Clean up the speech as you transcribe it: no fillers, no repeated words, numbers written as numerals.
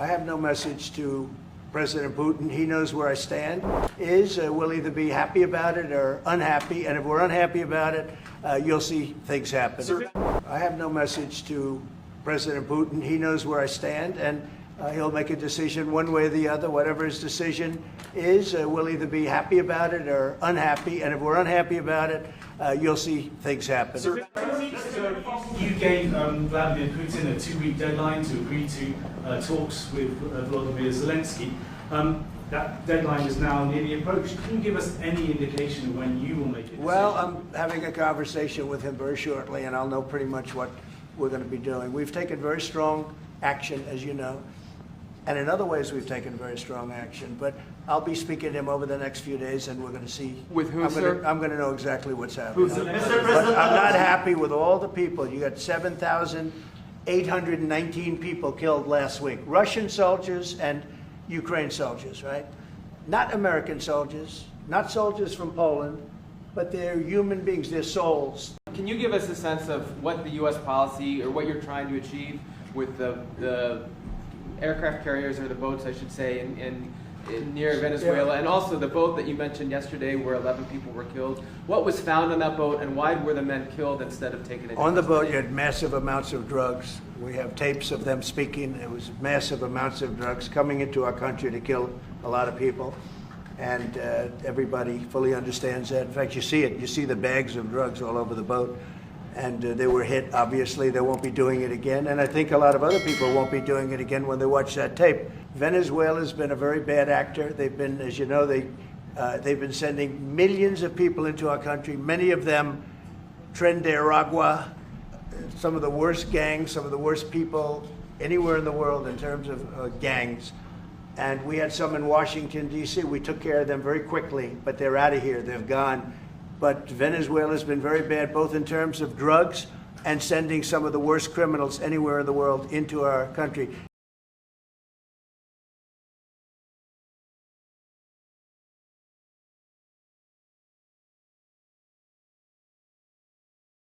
I have no message to President Putin. He knows where I stand. We'll either be happy about it or unhappy, and if we're unhappy about it, you'll see things happen. I have no message to President Putin. He knows where I stand, and he'll make a decision one way or the other. Whatever his decision is, we'll either be happy about it or unhappy, and if we're unhappy about it, you'll see things happen. So you gave Vladimir Putin a 2-week deadline to agree to talks with Volodymyr Zelensky. That deadline is now nearly approached. Can you give us any indication of when you will make it? Well, I'm having a conversation with him very shortly, and I'll know pretty much what we're going to be doing. We've taken very strong action, as you know, and in other ways we've taken very strong action. But I'll be speaking to him over the next few days, and we're going to see. With who, sir? I'm going to know exactly what's happening. Mr. But I'm not happy with all the people. You got 7,819 people killed last week. Russian soldiers and Ukraine soldiers, right? Not American soldiers, not soldiers from Poland, but they're human beings, they're souls. Can you give us a sense of what the U.S. policy, or what you're trying to achieve with the aircraft carriers, or the boats, I should say, in near Venezuela, and also the boat that you mentioned yesterday where 11 people were killed? What was found on that boat, and why were the men killed instead of taken into On the boat, custody? you had massive amounts of drugs. We have tapes of them speaking. It was massive amounts of drugs coming into our country to kill a lot of people. And everybody fully understands that. In fact, you see it. You see the bags of drugs all over the boat. And they were hit, obviously. They won't be doing it again. And I think a lot of other people won't be doing it again when they watch that tape. Venezuela's been a very bad actor. They've been, as you know, they've been sending millions of people into our country, many of them Tren de Aragua, some of the worst gangs, some of the worst people anywhere in the world in terms of gangs. And we had some in Washington, D.C. We took care of them very quickly, but they're out of here. They've gone. But Venezuela's been very bad, both in terms of drugs and sending some of the worst criminals anywhere in the world into our country.